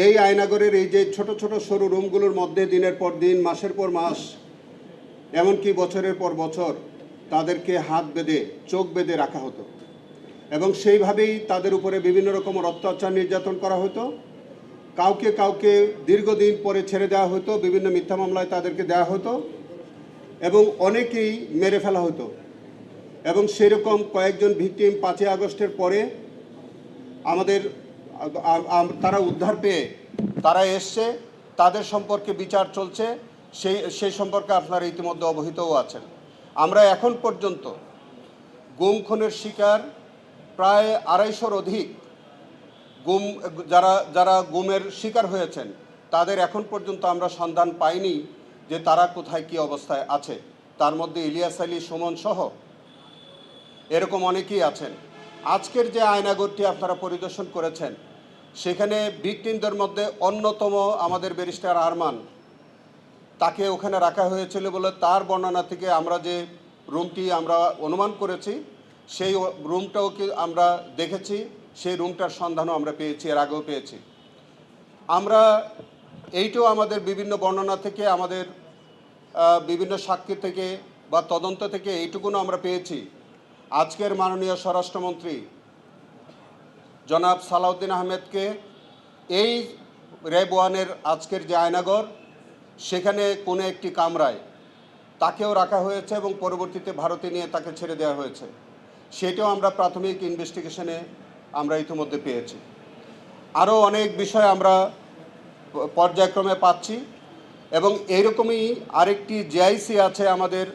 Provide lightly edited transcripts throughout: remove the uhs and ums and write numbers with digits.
এই আয়নাগরের এই যে ছোট ছোট সরু রুমগুলোর মধ্যে দিনের পর দিন, মাসের পর মাস, এমনকি বছরের পর বছর তাদেরকে হাত বেঁধে, চোখ বেঁধে রাখা হতো এবং সেইভাবেই তাদের উপরে বিভিন্ন রকমের অত্যাচার নির্যাতন করা হতো। কাউকে কাউকে দীর্ঘদিন পরে ছেড়ে দেওয়া হতো, বিভিন্ন মিথ্যা মামলায় তাদেরকে দেওয়া হতো এবং অনেকেই মেরে ফেলা হতো। এবং সেরকম কয়েকজন ভিকটিম 5ই আগস্টের পরে আমাদের তারা উদ্ধার পেয়ে তারা এসছে, তাদের সম্পর্কে বিচার চলছে, সেই সম্পর্কে আপনারা ইতিমধ্যে অবহিতও আছেন। আমরা এখন পর্যন্ত গুম খুনের শিকার প্রায় 250-র অধিক গুম যারা গুমের শিকার হয়েছেন তাদের এখন পর্যন্ত আমরা সন্ধান পাইনি যে তারা কোথায় কী অবস্থায় আছে। তার মধ্যে ইলিয়াস আলী, সুমন সহ এরকম অনেকেই আছেন। আজকের যে আয়নাগরটি আপনারা পরিদর্শন করেছেন সেখানে ভিকটিমদের মধ্যে অন্যতম আমাদের ব্যারিস্টার আরমান, তাকে ওখানে রাখা হয়েছিল বলে তার বর্ণনা থেকে আমরা যে রুমটি আমরা অনুমান করেছি সেই রুমটাও কি আমরা দেখেছি, সেই রুমটার সন্ধানও আমরা পেয়েছি, এর আগেও পেয়েছি। আমরা এইটাও আমাদের বিভিন্ন বর্ণনা থেকে, আমাদের বিভিন্ন সাক্ষী থেকে বা তদন্ত থেকে এইটুকুনও আমরা পেয়েছি, আজকের মাননীয় স্বরাষ্ট্রমন্ত্রী জনাব সালাউদ্দিন আহমেদকে এই র্যাব 1-এর আজকের যে আয়নাগর সেখানে কোনো একটি কামরায় তাকেও রাখা হয়েছে এবং পরবর্তীতে ভারতে নিয়ে তাকে ছেড়ে দেওয়া হয়েছে। সেটাও আমরা প্রাথমিক ইনভেস্টিগেশনে আমরা ইতিমধ্যে পেয়েছি। আরও অনেক বিষয় আমরা পর্যায়ক্রমে পাচ্ছি এবং এইরকমই আরেকটি জিআইসি আছে আমাদের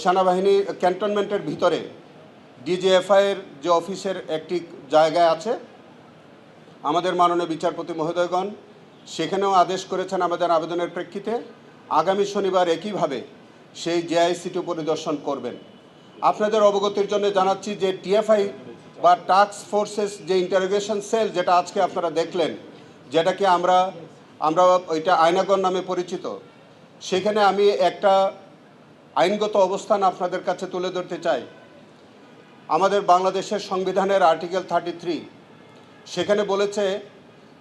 সেনাবাহিনী ক্যান্টনমেন্টের ভিতরে, ডিজিএফআইয়ের যে অফিসের একটি জায়গায় আছে। আমাদের মাননীয় বিচারপতি মহোদয়গণ সেখানেও আদেশ করেছেন আমাদের আবেদনের প্রেক্ষিতে আগামী শনিবার একইভাবে সেই জেআইসিটি পরিদর্শন করবেন। আপনাদের অবগতির জন্য জানাচ্ছি যে টিএফআই বা টাস্ক ফোর্সেস যে ইন্টারোগেশন সেল যেটা আজকে আপনারা দেখলেন, যেটাকে আমরা ওইটা আয়নাগর নামে পরিচিত, সেখানে আমি একটা আইনগত অবস্থান আপনাদের কাছে তুলে ধরতে চাই। আমাদের বাংলাদেশের সংবিধানের আর্টিকেল 33 সেখানে বলেছে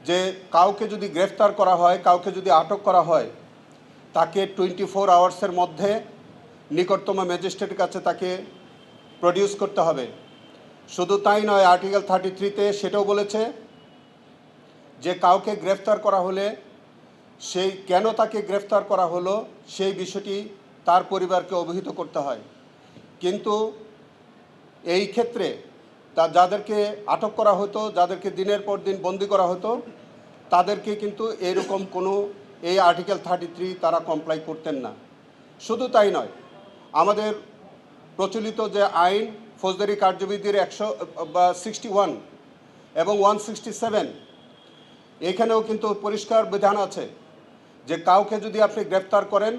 যে কাউকে যদি গ্রেফতার করা হয়, কাউকে যদি আটক করা হয়, তাকে 24 আওয়ার্সের মধ্যে নিকটতম ম্যাজিস্ট্রেটের কাছে তাকে প্রডিউস করতে হবে। শুধু তাই নয়, আর্টিকেল 33-তে সেটাও বলেছে যে কাউকে গ্রেফতার করা হলে সেই কেন তাকে গ্রেফতার করা হলো সেই বিষয়টি তার পরিবারকে অবহিত করতে হয়। কিন্তু এই ক্ষেত্রে যাদেরকে আটক করা হতো, যাদেরকে দিনের পর দিন বন্দি করা হতো, তাদেরকে কিন্তু এরকম কোনো এই আর্টিকেল 33 তারা কমপ্লাই করতেন না। শুধু তাই নয়, আমাদের প্রচলিত যে আইন ফৌজদারি কার্যবিধির 61 এবং 167 এখানেও কিন্তু পরিষ্কার বিধান আছে যে কাউকে যদি আপনি গ্রেফতার করেন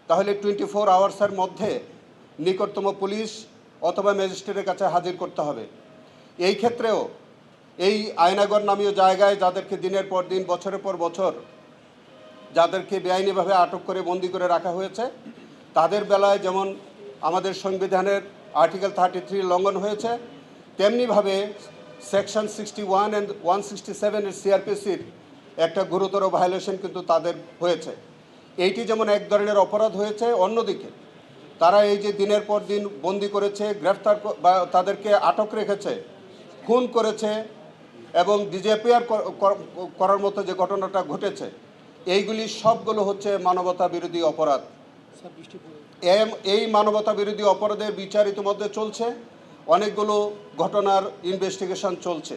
তাহলে 24 আওয়ার্সের মধ্যে নিকটতম পুলিশ অথবা ম্যাজিস্ট্রেটের কাছে হাজির করতে হবে। এই ক্ষেত্রেও এই আয়নাগর নামীয় জায়গায় যাদেরকে দিনের পর দিন, বছরের পর বছর যাদেরকে বেআইনিভাবে আটক করে বন্দি করে রাখা হয়েছে, তাদের বেলায় যেমন আমাদের সংবিধানের আর্টিকেল 33 লঙ্ঘন হয়েছে, তেমনিভাবে সেকশন 61 এবং 167 সিআরপিসির একটা গুরুতর ভায়োলেশন কিন্তু তাদের হয়েছে। এইটি যেমন এক ধরনের অপরাধ হয়েছে, অন্যদিকে তারা এই যে দিনের পর দিন বন্দি করেছে, গ্রেফতার বা তাদেরকে আটক রেখেছে, খুন করেছে এবং ডিজেপিআর করার মতো যে ঘটনাটা ঘটেছে, এইগুলি সবগুলো হচ্ছে মানবতা বিরোধী অপরাধ। এই মানবতা বিরোধী অপরাধের বিচার ইতিমধ্যে চলছে, অনেকগুলো ঘটনার ইনভেস্টিগেশন চলছে।